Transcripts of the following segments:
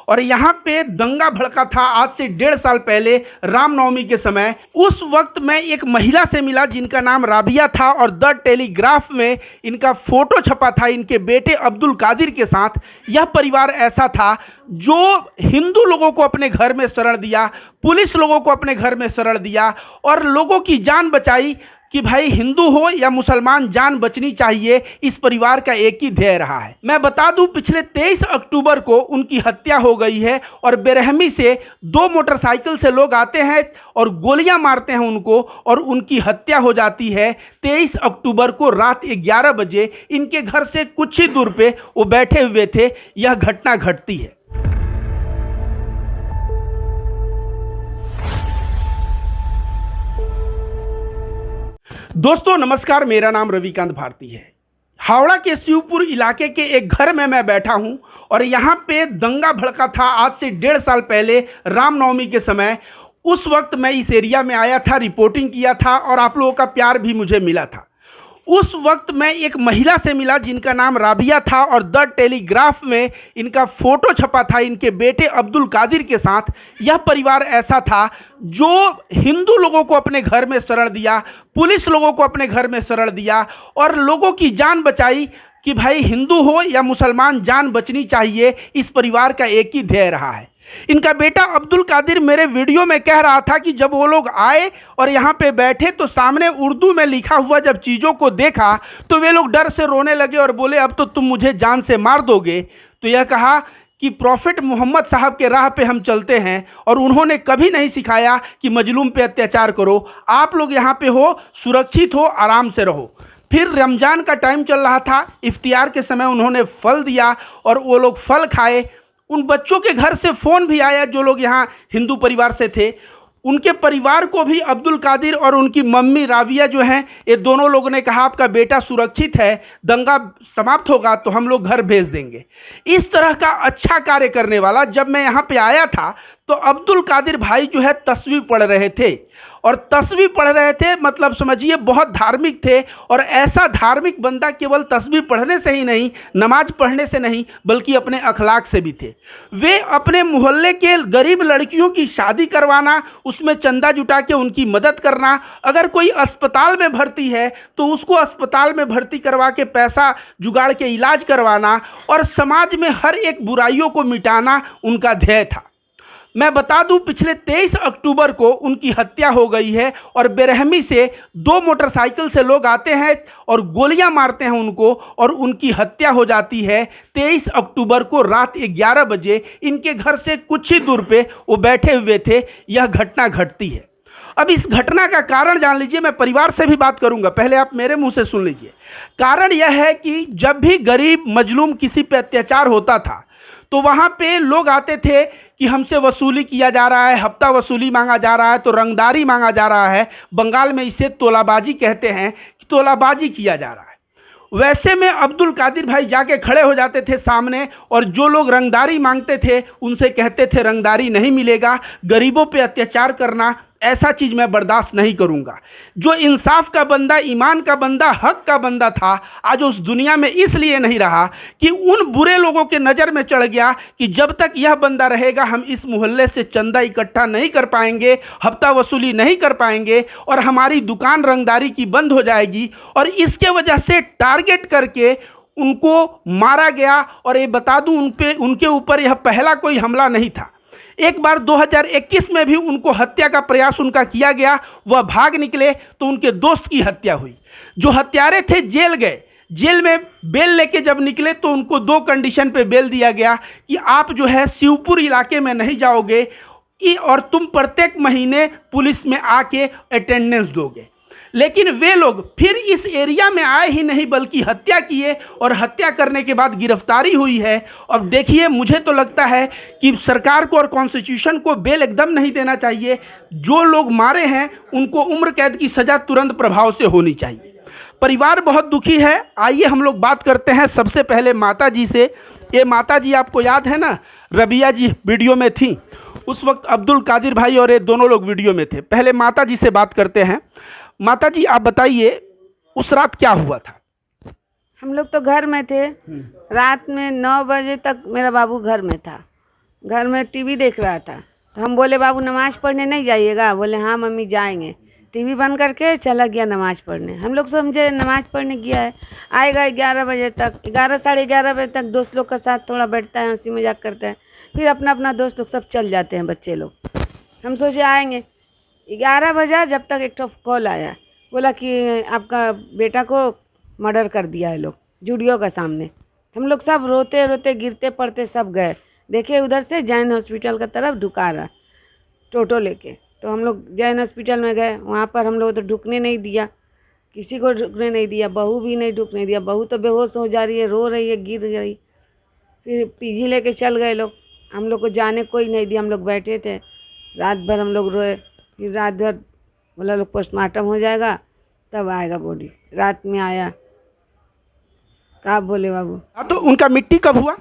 और यहाँ पे दंगा भड़का था आज से 1.5 साल पहले रामनवमी के समय। उस वक्त मैं एक महिला से मिला जिनका नाम राबिया था और द टेलीग्राफ में इनका फोटो छपा था इनके बेटे अब्दुल कादिर के साथ। यह परिवार ऐसा था जो हिंदू लोगों को अपने घर में शरण दिया, पुलिस लोगों को अपने घर में शरण दिया और लोगों की जान बचाई कि भाई हिंदू हो या मुसलमान जान बचनी चाहिए। इस परिवार का एक ही ध्येय रहा है। मैं बता दूं पिछले 23 अक्टूबर को उनकी हत्या हो गई है और बेरहमी से 2 मोटरसाइकिल से लोग आते हैं और गोलियां मारते हैं उनको और उनकी हत्या हो जाती है। 23 अक्टूबर को रात 11 बजे इनके घर से कुछ ही दूर पे वो बैठे हुए थे, यह घटना घटती है। दोस्तों नमस्कार, मेरा नाम रविकांत भारती है। हावड़ा के शिवपुर इलाके के एक घर में मैं बैठा हूं और यहां पे दंगा भड़का था आज से 1.5 साल पहले रामनवमी के समय। उस वक्त मैं इस एरिया में आया था, रिपोर्टिंग किया था और आप लोगों का प्यार भी मुझे मिला था। उस वक्त मैं एक महिला से मिला जिनका नाम राबिया था और द टेलीग्राफ में इनका फोटो छपा था इनके बेटे अब्दुल कादिर के साथ। यह परिवार ऐसा था जो हिंदू लोगों को अपने घर में शरण दिया, पुलिस लोगों को अपने घर में शरण दिया और लोगों की जान बचाई कि भाई हिंदू हो या मुसलमान जान बचनी चाहिए। इस परिवार का एक ही ध्येय रहा है। इनका बेटा अब्दुल कादिर मेरे वीडियो में कह रहा था कि जब वो लोग आए और यहाँ पे बैठे तो सामने उर्दू में लिखा हुआ जब चीज़ों को देखा तो वे लोग डर से रोने लगे और बोले अब तो तुम मुझे जान से मार दोगे। तो यह कहा कि प्रॉफिट मोहम्मद साहब के राह पे हम चलते हैं और उन्होंने कभी नहीं सिखाया कि मजलूम पे अत्याचार करो। आप लोग यहाँ पे हो, सुरक्षित हो, आराम से रहो। फिर रमज़ान का टाइम चल रहा था, इफ्तियार के समय उन्होंने फल दिया और वो लोग फल खाए। उन बच्चों के घर से फ़ोन भी आया जो लोग यहाँ हिंदू परिवार से थे। उनके परिवार को भी अब्दुल कादिर और उनकी मम्मी राबिया जो हैं, ये दोनों लोगों ने कहा आपका बेटा सुरक्षित है, दंगा समाप्त होगा तो हम लोग घर भेज देंगे। इस तरह का अच्छा कार्य करने वाला जब मैं यहाँ पे आया था तो अब्दुल कादिर भाई जो है तस्वीर पढ़ रहे थे और तस्वीर पढ़ रहे थे मतलब समझिए बहुत धार्मिक थे। और ऐसा धार्मिक बंदा केवल तस्वीर पढ़ने से ही नहीं, नमाज पढ़ने से नहीं, बल्कि अपने अखलाक से भी थे। वे अपने मोहल्ले के गरीब लड़कियों की शादी करवाना, उसमें चंदा जुटा के उनकी मदद करना, अगर कोई अस्पताल में भर्ती है तो उसको अस्पताल में भर्ती करवा के पैसा जुगाड़ के इलाज करवाना और समाज में हर एक बुराइयों को मिटाना उनका ध्येय था। मैं बता दूं पिछले 23 अक्टूबर को उनकी हत्या हो गई है और बेरहमी से 2 मोटरसाइकिल से लोग आते हैं और गोलियां मारते हैं उनको और उनकी हत्या हो जाती है। 23 अक्टूबर को रात 11 बजे इनके घर से कुछ ही दूर पे वो बैठे हुए थे, यह घटना घटती है। अब इस घटना का कारण जान लीजिए, मैं परिवार से भी बात करूंगा, पहले आप मेरे मुंह से सुन लीजिए। कारण यह है कि जब भी गरीब मजलूम किसी पे अत्याचार होता था तो वहाँ पे लोग आते थे कि हमसे वसूली किया जा रहा है, हफ्ता वसूली मांगा जा रहा है, तो रंगदारी मांगा जा रहा है। बंगाल में इसे तोलाबाजी कहते हैं कि तोलाबाजी किया जा रहा है। वैसे में अब्दुल कादिर भाई जाके खड़े हो जाते थे सामने और जो लोग रंगदारी मांगते थे उनसे कहते थे रंगदारी नहीं मिलेगा, गरीबों पे अत्याचार करना ऐसा चीज़ मैं बर्दाश्त नहीं करूँगा। जो इंसाफ का बंदा, ईमान का बंदा, हक का बंदा था आज उस दुनिया में इसलिए नहीं रहा कि उन बुरे लोगों के नज़र में चढ़ गया कि जब तक यह बंदा रहेगा हम इस मोहल्ले से चंदा इकट्ठा नहीं कर पाएंगे, हफ्ता वसूली नहीं कर पाएंगे और हमारी दुकान रंगदारी की बंद हो जाएगी। और इसके वजह से टारगेट करके उनको मारा गया। और ये बता दूं उनके ऊपर यह पहला कोई हमला नहीं था। एक बार 2021 में भी उनको हत्या का प्रयास उनका किया गया, वह भाग निकले तो उनके दोस्त की हत्या हुई। जो हत्यारे थे जेल गए, जेल में बेल लेके जब निकले तो उनको 2 कंडीशन पे बेल दिया गया कि आप जो है शिवपुर इलाके में नहीं जाओगे और तुम प्रत्येक महीने पुलिस में आके अटेंडेंस दोगे। लेकिन वे लोग फिर इस एरिया में आए ही नहीं बल्कि हत्या किए और हत्या करने के बाद गिरफ्तारी हुई है। अब देखिए, मुझे तो लगता है कि सरकार को और कॉन्स्टिट्यूशन को बेल एकदम नहीं देना चाहिए। जो लोग मारे हैं उनको उम्र कैद की सज़ा तुरंत प्रभाव से होनी चाहिए। परिवार बहुत दुखी है। आइए हम लोग बात करते हैं सबसे पहले माता जी से। ये माता जी आपको याद है ना, रबिया जी वीडियो में थी, उस वक्त अब्दुल कादिर भाई और ये दोनों लोग वीडियो में थे। पहले माता जी से बात करते हैं। माता जी आप बताइए उस रात क्या हुआ था? हम लोग तो घर में थे। रात में 9 बजे तक मेरा बाबू घर में था। घर में टीवी देख रहा था, तो हम बोले बाबू नमाज़ पढ़ने नहीं जाइएगा? बोले हाँ मम्मी जाएंगे। टीवी बंद करके चला गया नमाज़ पढ़ने। हम लोग समझे नमाज़ पढ़ने गया है, आएगा 11 बजे तक, 11 साढ़े 11 बजे तक दोस्त लोग के साथ थोड़ा बैठता है, हंसी मजाक करता है, फिर अपना अपना दोस्त लोग सब चल जाते हैं बच्चे लोग। हम सोचे आएंगे, 11 बजा जब तक एक कॉल आया, बोला कि आपका बेटा को मर्डर कर दिया है लोग जूडियो के सामने। हम लोग सब रोते रोते गिरते पड़ते सब गए, देखे उधर से जैन हॉस्पिटल की तरफ ढुका रहा टोटो लेके। तो हम लोग जैन हॉस्पिटल में गए, वहाँ पर हम लोग तो ढुकने नहीं दिया, किसी को ढुकने नहीं दिया, बहू भी नहीं ढुकने दिया। बहू तो बेहोश हो जा रही है, रो रही है, गिर गई। फिर पीजी लेके चल गए लोग, हम लोग को जाने कोई नहीं दिया। हम लोग बैठे थे, रात भर हम लोग रोए। फिर रात भर बोला लोग पोस्टमार्टम हो जाएगा तब आएगा बॉडी। रात में आया। क्या बोले बाबू? हाँ, तो उनका मिट्टी कब हुआ?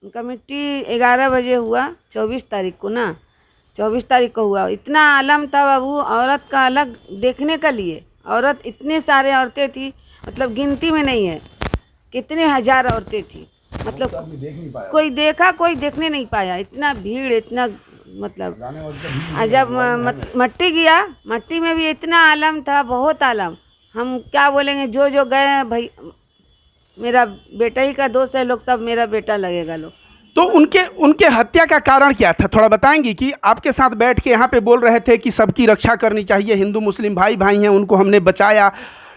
उनका मिट्टी 11 बजे हुआ, 24 तारीख को ना, 24 तारीख को हुआ। इतना आलम था बाबू औरत का अलग देखने के लिए। औरत इतने सारे औरतें थी, मतलब गिनती में नहीं है, कितने हजार औरतें थी, मतलब कोई देखा कोई देखने नहीं पाया। इतना भीड़, इतना मतलब जब मट्टी गया, मट्टी में भी इतना आलम था, बहुत आलम। हम क्या बोलेंगे, जो जो गए भाई, मेरा बेटा ही का दोस्त है लोग, सब मेरा बेटा लगेगा लोग। तो उनके हत्या का कारण क्या था, थोड़ा बताएंगी? कि आपके साथ बैठ के यहाँ पे बोल रहे थे कि सबकी रक्षा करनी चाहिए, हिंदू मुस्लिम भाई भाई हैं, उनको हमने बचाया।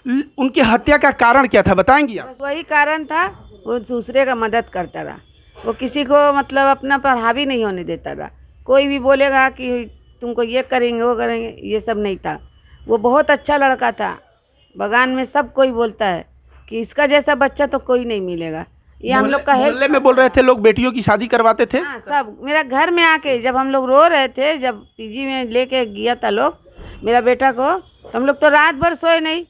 उनके हत्या का कारण क्या था, बताएंगी आप? बस वही कारण था, वो दूसरे का मदद करता रहा, वो किसी को मतलब अपना पर हावी नहीं होने देता रहा। कोई भी बोलेगा कि तुमको ये करेंगे वो करेंगे, ये सब नहीं था। वो बहुत अच्छा लड़का था, बगान में सब कोई बोलता है कि इसका जैसा बच्चा तो कोई नहीं मिलेगा। ये हम लोग का है, मोहल्ले में बोल रहे थे लोग बेटियों की शादी करवाते थे। हाँ, सब मेरा घर में आके जब हम लोग रो रहे थे, जब पीजी में लेके गया था लोग मेरा बेटा को, तो हम लोग तो रात भर सोए नहीं,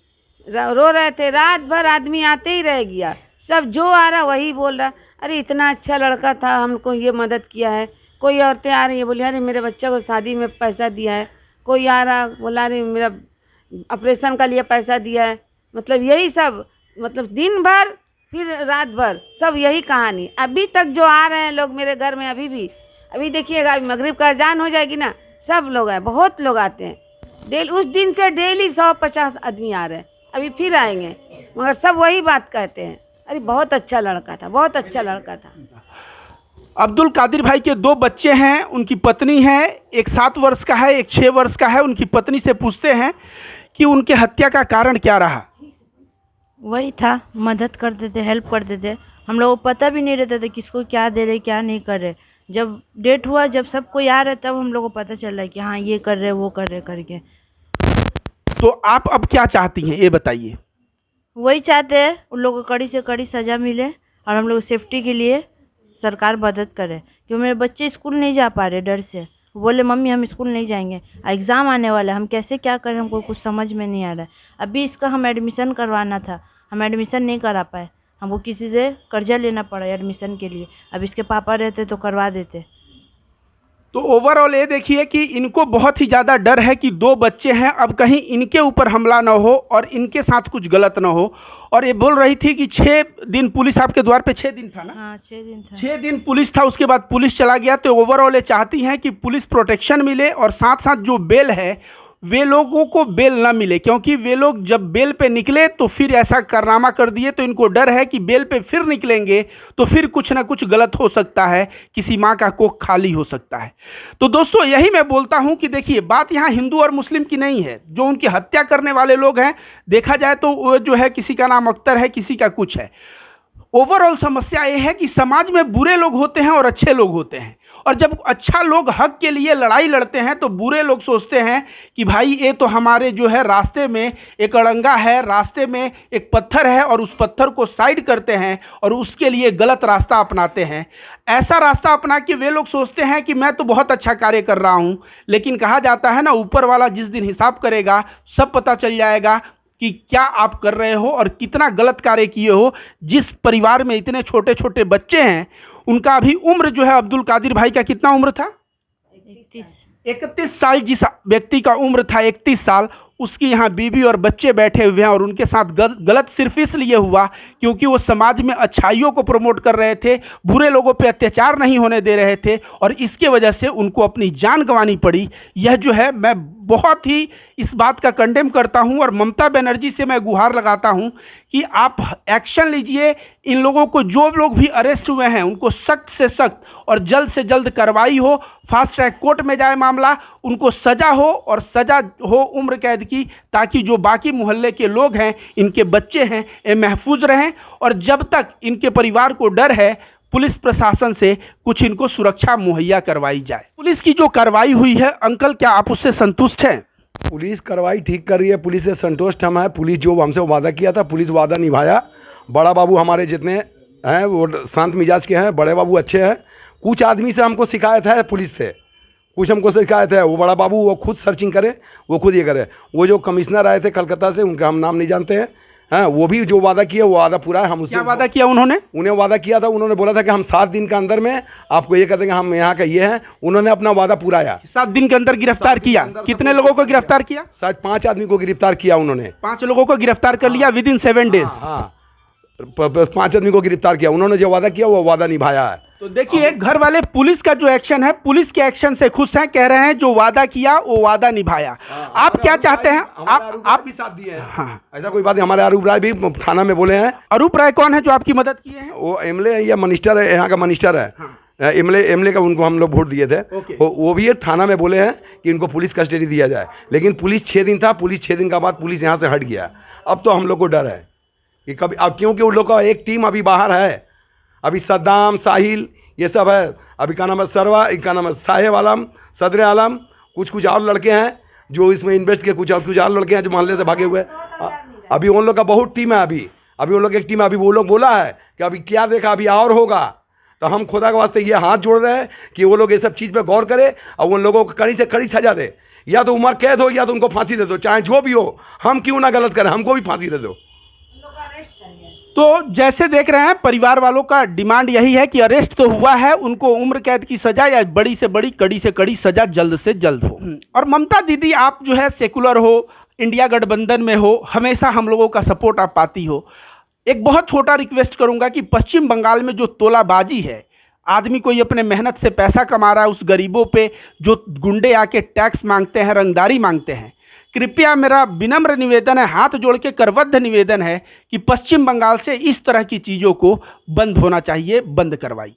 रो रहे थे रात भर। आदमी आते ही रह गया, सब जो आ रहा वही बोल रहा, अरे इतना अच्छा लड़का था, हमको ये मदद किया है। कोई औरतें आ रही है, बोली अरे मेरे बच्चे को शादी में पैसा दिया है। कोई आ रहा बोला अरे मेरा ऑपरेशन का लिए पैसा दिया है। मतलब यही सब, मतलब दिन भर फिर रात भर सब यही कहानी। अभी तक जो आ रहे हैं लोग मेरे घर में, अभी भी, अभी देखिएगा, अभी मगरिब का अजान हो जाएगी ना, सब लोग आए, बहुत लोग आते हैं डेली। उस दिन से डेली 150 आदमी आ रहे हैं, अभी फिर आएंगे, मगर सब वही बात कहते हैं, अरे बहुत अच्छा लड़का था, बहुत अच्छा लड़का था। अब्दुल कादिर भाई के 2 बच्चे हैं, उनकी पत्नी है, एक 7 वर्ष का है, एक 6 वर्ष का है। उनकी पत्नी से पूछते हैं कि उनके हत्या का कारण क्या रहा। वही था, मदद करते थे, हेल्प करते थे। हम लोगों को पता भी नहीं रहता था किसको क्या दे रहे क्या नहीं कर रहे। जब डेट हुआ, जब सब कोई आ रहा, तब हम लोगों को पता चल रहा है कि हाँ ये कर रहे वो कर रहे करके। तो आप अब क्या चाहती हैं, ये बताइए? वही चाहते हैं उन लोगों को कड़ी से कड़ी सज़ा मिले और हम लोग सेफ्टी के लिए सरकार मदद करे। क्योंकि मेरे बच्चे स्कूल नहीं जा पा रहे डर से। वो बोले मम्मी हम स्कूल नहीं जाएंगे, एग्ज़ाम आने वाला है, हम कैसे क्या करें, हमको कुछ समझ में नहीं आ रहा है। अभी इसका हम एडमिशन करवाना था, हम एडमिशन नहीं करा पाए, हमको किसी से कर्जा लेना पड़ा एडमिशन के लिए। अब इसके पापा रहते तो करवा देते। तो ओवरऑल ये देखिए कि इनको बहुत ही ज़्यादा डर है कि 2 बच्चे हैं, अब कहीं इनके ऊपर हमला ना हो और इनके साथ कुछ गलत ना हो। और ये बोल रही थी कि 6 दिन पुलिस आपके द्वार पे 6 दिन था ना? हाँ 6 दिन था। 6 दिन पुलिस था, उसके बाद पुलिस चला गया। तो ओवरऑल ये चाहती हैं कि पुलिस प्रोटेक्शन मिले और साथ साथ जो बेल है वे लोगों को बेल ना मिले, क्योंकि वे लोग जब बेल पे निकले तो फिर ऐसा कारनामा कर दिए, तो इनको डर है कि बेल पे फिर निकलेंगे तो फिर कुछ ना कुछ गलत हो सकता है, किसी माँ का कोख खाली हो सकता है। तो दोस्तों यही मैं बोलता हूँ कि देखिए बात यहाँ हिंदू और मुस्लिम की नहीं है। जो उनकी हत्या करने वाले लोग हैं, देखा जाए तो वो जो है किसी का नाम अख्तर है, किसी का कुछ है। ओवरऑल समस्या ये है कि समाज में बुरे लोग होते हैं और अच्छे लोग होते हैं, और जब अच्छा लोग हक के लिए लड़ाई लड़ते हैं तो बुरे लोग सोचते हैं कि भाई ये तो हमारे जो है रास्ते में एक अड़ंगा है, रास्ते में एक पत्थर है, और उस पत्थर को साइड करते हैं और उसके लिए गलत रास्ता अपनाते हैं। ऐसा रास्ता अपना के वे लोग सोचते हैं कि मैं तो बहुत अच्छा कार्य कर रहा हूँ, लेकिन कहा जाता है ना, ऊपर वाला जिस दिन हिसाब करेगा सब पता चल जाएगा कि क्या आप कर रहे हो और कितना गलत कार्य किए हो। जिस परिवार में इतने छोटे छोटे बच्चे हैं, उनका अभी उम्र जो है, अब्दुल कादिर भाई का कितना उम्र था? 31 साल। जिस व्यक्ति का उम्र था 31 साल, उसकी यहाँ बीवी और बच्चे बैठे हुए हैं और उनके साथ गलत सिर्फ इसलिए हुआ क्योंकि वो समाज में अच्छाइयों को प्रमोट कर रहे थे, बुरे लोगों पे अत्याचार नहीं होने दे रहे थे और इसके वजह से उनको अपनी जान गंवानी पड़ी। यह जो है मैं बहुत ही इस बात का कंडेम करता हूं और ममता बनर्जी से मैं गुहार लगाता हूं कि आप एक्शन लीजिए। इन लोगों को, जो लोग भी अरेस्ट हुए हैं, उनको सख्त से सख्त और जल्द से जल्द कार्रवाई हो, फास्ट ट्रैक कोर्ट में जाए मामला, उनको सज़ा हो और सज़ा हो उम्र कैद की, ताकि जो बाकी मोहल्ले के लोग हैं, इनके बच्चे हैं, ये महफूज रहें। और जब तक इनके परिवार को डर है, पुलिस प्रशासन से कुछ इनको सुरक्षा मुहैया करवाई जाए। पुलिस की जो कार्रवाई हुई है, अंकल क्या आप उससे संतुष्ट हैं? पुलिस कार्रवाई ठीक कर रही है, पुलिस से संतुष्ट हम हैं। पुलिस जो हमसे वादा किया था, पुलिस वादा निभाया। बड़ा बाबू हमारे जितने हैं वो शांत मिजाज के हैं, बड़े बाबू अच्छे हैं। कुछ आदमी से हमको शिकायत है, पुलिस से कुछ हमको शिकायत है। वो बड़ा बाबू वो खुद सर्चिंग करे, वो खुद ये करे। वो जो कमिश्नर आए थे कलकत्ता से, उनका हम नाम नहीं जानते हैं, हाँ, वो भी जो वादा किया वो वादा पूरा है। हम उससे क्या वादा किया उन्होंने? उन्हें वादा किया था, उन्होंने बोला था कि हम 7 दिन के अंदर में आपको ये कर देंगे, हम यहाँ का ये हैं। उन्होंने अपना वादा पूराया। 7 दिन के अंदर गिरफ्तार किया। कितने लोगों को गिरफ्तार किया? शायद 5 आदमी को गिरफ्तार किया उन्होंने। 5 लोगों को गिरफ्तार कर लिया विद इन 7 डेज। हाँ, 5 आदमी को गिरफ्तार किया। उन्होंने जो वादा किया वो वादा निभाया है। तो देखिए, घर वाले पुलिस का जो एक्शन है, पुलिस के एक्शन से खुश हैं, कह रहे हैं जो वादा किया वो वादा निभाया। आप क्या चाहते हैं? आप भी साथ दिए हैं। हाँ, ऐसा कोई बात नहीं। हमारे अरूप राय भी थाना में बोले हैं। अरूप राय कौन है जो आपकी मदद किए हैं? वो एमएलए है या मिनिस्टर है, यहाँ का मिनिस्टर है। एमएलए का उनको हम लोग वोट दिए थे। वो भी थाना में बोले हैं कि इनको पुलिस कस्टडी दिया जाए। लेकिन पुलिस 6 दिन था, पुलिस 6 दिन का बाद पुलिस यहाँ से हट गया। अब तो हम लोग को डर है कि कभी, अब क्योंकि उन लोग का एक टीम अभी बाहर है। अभी सद्दाम, साहिल, ये सब है। अभी का नाम है सरवा, क्या नाम है साहेब आलम, सदर आलम, कुछ और लड़के हैं जो इसमें इन्वेस्ट किए। कुछ और लड़के हैं जो मोहल्ले से भागे हुए हैं। अभी उन लोग का बहुत टीम है। अभी उन लोग एक टीम है। अभी वो लोग बोला है कि अभी क्या देखा, अभी और होगा। तो हम खुदा के वास्ते ये हाथ जोड़ रहे हैं कि वो लोग ये सब चीज़ पर गौर करें और उन लोगों को कड़ी से कड़ी सजा दे। या तो उम्र कैद हो या तो उनको फांसी दे दो, चाहे जो भी हो। हम क्यों ना गलत करें, हमको भी फांसी दे दो। तो जैसे देख रहे हैं, परिवार वालों का डिमांड यही है कि अरेस्ट तो हुआ है, उनको उम्र कैद की सजा या बड़ी से बड़ी, कड़ी से कड़ी सजा जल्द से जल्द हो। और ममता दीदी, आप जो है सेकुलर हो, इंडिया गठबंधन में हो, हमेशा हम लोगों का सपोर्ट आप पाती हो। एक बहुत छोटा रिक्वेस्ट करूंगा कि पश्चिम बंगाल में जो तोलाबाजी है, आदमी कोई अपने मेहनत से पैसा कमा रहा है, उस गरीबों पे जो गुंडे आके टैक्स मांगते हैं, रंगदारी मांगते हैं, कृपया मेरा विनम्र निवेदन है, हाथ जोड़ के करबद्ध निवेदन है कि पश्चिम बंगाल से इस तरह की चीज़ों को बंद होना चाहिए, बंद करवाइए।